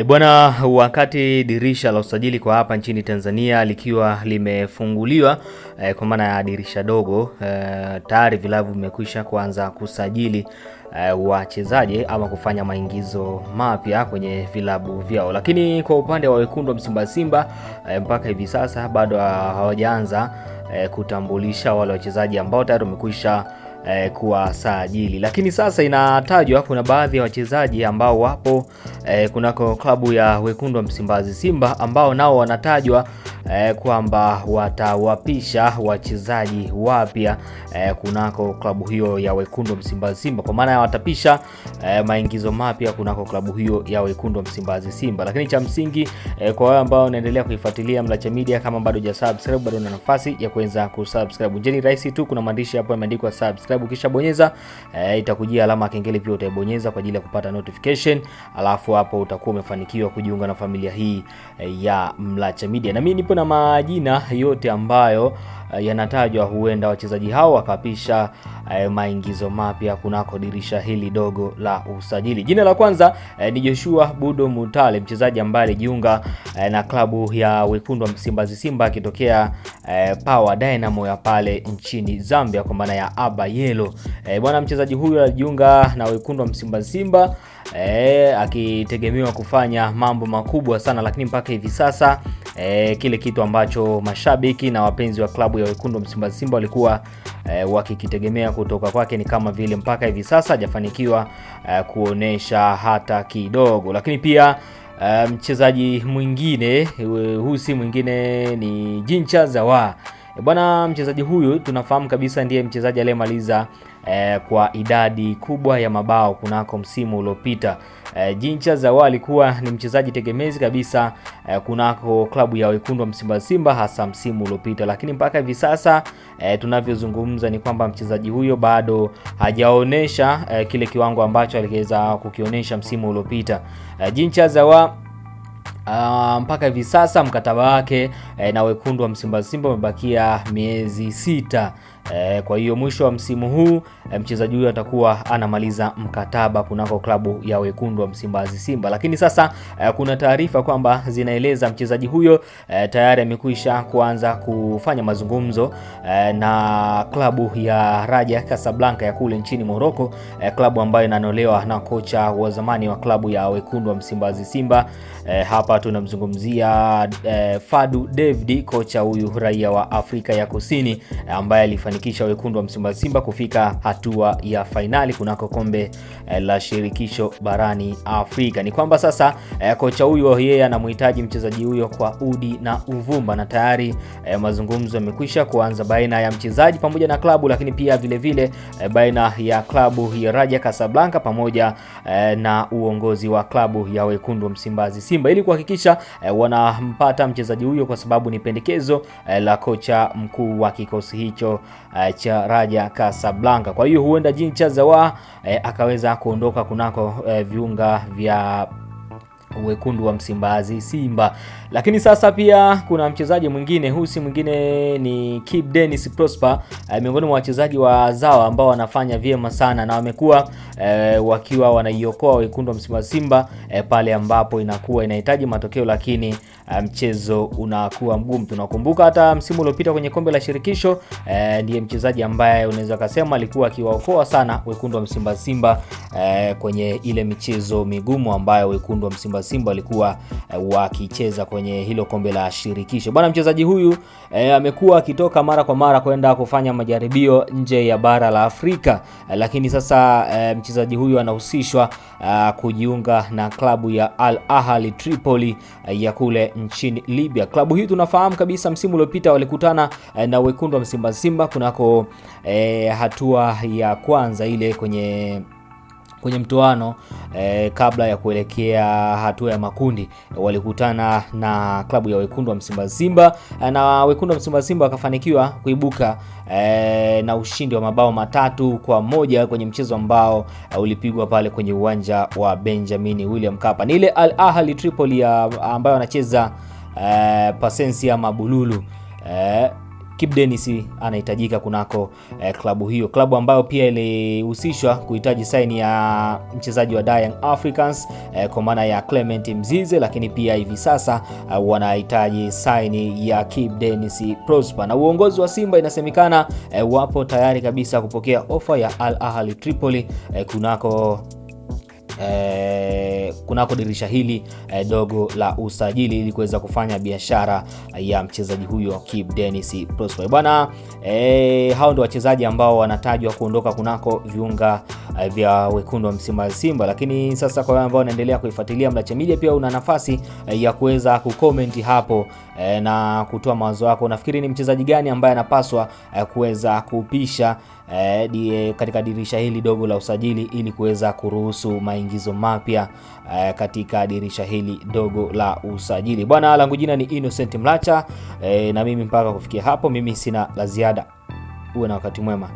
Bwana, wakati dirisha la usajili kwa hapa nchini Tanzania likiwa limefunguliwa kwa maana ya dirisha dogo, tayari vilabu vimekwisha kuanza kusajili wachezaji ama kufanya maingizo mapya kwenye vilabu vyao. Lakini kwa upande wa wekundu wa Msimbazi Simba mpaka hivi sasa bado hawajaanza kutambulisha wale wachezaji ambao tayari wamekwisha kuwasajili. Lakini sasa inatajwa kuna baadhi ya wachezaji ambao wapo kunako klabu ya wekundu wa Msimbazi Simba ambao nao wanatajwa kwamba watawapisha wachezaji wapya kunako klabu hiyo ya wekundu wa Msimbazi Simba, kwa maana watapisha maingizo mapya kunako klabu hiyo ya wekundu wa Msimbazi Simba. Lakini cha msingi kwa wale ambao wanaendelea kuifuatilia Mlacha Media, kama bado hujasubscribe, bado una nafasi ya kuweza kusubscribe. Njeni rahisi tu, kuna maandishi hapo yameandikwa subscribe, kisha bonyeza itakujia alama kengele, pia utaibonyeza kwa ajili ya kupata notification, alafu hapo utakuwa umefanikiwa kujiunga na familia hii ya Mlacha Media. Na mimi nipo na majina yote ambayo yanatajwa huenda wachezaji hao wakapisha maingizo mapya kunako dirisha hili dogo la usajili. Jina la kwanza ni Joshua Budo Mutale, mchezaji ambaye alijiunga na klabu ya wekundu wa Msimbazi Simba akitokea Power Dynamo ya pale nchini Zambia kwa maana ya Aba Yellow. Bwana, mchezaji huyu alijiunga na wekundu wa Msimbazi Simba akitegemewa kufanya mambo makubwa sana, lakini mpaka hivi sasa kile kitu ambacho mashabiki na wapenzi wa klabu ya wekundu wa Msimbazi Simba walikuwa wakikitegemea kutoka kwake ni kama vile mpaka hivi sasa hajafanikiwa kuonesha hata kidogo. Lakini pia mchezaji mwingine, huyu si mwingine ni Jincha Zawa. Bwana, mchezaji huyu tunafahamu kabisa ndiye mchezaji aliyemaliza kwa idadi kubwa ya mabao kunako msimu uliopita. Jincha Zawa alikuwa ni mchezaji tegemezi kabisa kunako klabu ya wekundu wa Msimbazi Simba hasa msimu uliopita, lakini mpaka hivi sasa tunavyozungumza ni kwamba mchezaji huyo bado hajaonesha kile kiwango ambacho aliweza kukionyesha msimu uliopita. Jincha Zawa mpaka hivi sasa mkataba wake na wekundu wa Msimbazi Simba umebakia miezi 6. Kwa hiyo mwisho wa msimu huu mchezaji huyo atakuwa anamaliza mkataba kunako klabu ya wekundu wa Msimbazi Simba. Lakini sasa kuna taarifa kwamba zinaeleza mchezaji huyo tayari amekwisha kuanza kufanya mazungumzo na klabu ya Raja Casablanca ya kule nchini Morocco, klabu ambayo inanolewa na kocha wa zamani wa klabu ya wekundu wa Msimbazi Simba. Hapa tunamzungumzia Fadu David, kocha huyu raia wa Afrika ya Kusini ambaye alifanikisha wekundu wa Msimbazi Simba kufika hatua ya fainali kunako kombe la shirikisho barani Afrika. Ni kwamba sasa kocha huyo yeye anamhitaji mchezaji huyo kwa udi na uvumba, na tayari mazungumzo yamekwisha kuanza baina ya mchezaji pamoja na klabu, lakini pia vile vile baina ya klabu ya Raja Casablanca pamoja na uongozi wa klabu ya wekundu wa Msimbazi Simba ili kuhakikisha wanampata mchezaji huyo, kwa sababu ni pendekezo la kocha mkuu wa kikosi hicho cha Raja Casablanca. Kwa hiyo huenda Jincha Zawa akaweza kuondoka kunako viunga vya wekundu wa Msimbazi Simba. Lakini sasa pia kuna mchezaji mwingine, huyu si mwingine ni Kip Dennis Prosper, miongoni mwa wachezaji wa zawa ambao wanafanya vyema sana na wamekuwa wakiwa wanaiokoa wekundu wa Msimbazi Simba pale ambapo inakuwa inahitaji matokeo, lakini mchezo unakuwa mgumu. Tunakumbuka hata msimu uliopita kwenye kombe la shirikisho ndiye mchezaji ambaye unaweza kusema alikuwa akiwaokoa sana wekundu wa Msimbazi Simba kwenye ile michezo migumu ambayo wekundu wa Msimbazi Simba walikuwa wakicheza kwenye hilo kombe la shirikisho. Bwana, mchezaji huyu amekuwa akitoka mara kwa mara kwenda kufanya majaribio nje ya bara la Afrika, lakini sasa mchezaji huyu anahusishwa kujiunga na klabu ya Al Ahly Tripoli ya kule nchini Libya. Klabu hii tunafahamu kabisa msimu uliopita walikutana na wekundu wa Msimbazi Simba kunako hatua ya kwanza ile kwenye mtoano kabla ya kuelekea hatua ya makundi. Walikutana na klabu ya wekundu wa Msimbazi Simba na wekundu wa Msimbazi Simba wakafanikiwa kuibuka na ushindi wa mabao 3-1 kwenye mchezo ambao ulipigwa pale kwenye uwanja wa Benjamin William Mkapa. Ni ile Al Ahly Tripoli ambayo anacheza Pasensia Mabululu. Kibu Denis anahitajika kunako klabu hiyo, klabu ambayo pia ilihusishwa kuhitaji saini ya mchezaji wa Young Africans kwa maana ya Clement Mzize, lakini pia hivi sasa wanahitaji saini ya Kibu Denis Prosper. Na uongozi wa Simba inasemekana wapo tayari kabisa kupokea ofa ya Al Ahly Tripoli kunako dirisha hili dogo la usajili ili kuweza kufanya biashara ya mchezaji huyo Kibu Denis Prosper. Bwana, hao ndio wachezaji ambao wanatajwa kuondoka kunako viunga vya wekundu wa Msimbazi Simba. Lakini sasa kwa wale ambao wanaendelea kuifuatilia Mlacha Media, pia una nafasi ya kuweza kucomment hapo na kutoa mawazo yako. Unafikiri ni mchezaji gani ambaye anapaswa kuweza kupisha katika dirisha hili dogo la usajili ili kuweza kuruhusu maingizo mapya katika dirisha hili dogo la usajili? Bwana, langu jina ni Innocent Mlacha, na mimi mpaka kufikia hapo mimi sina la ziada. Uwe na wakati mwema.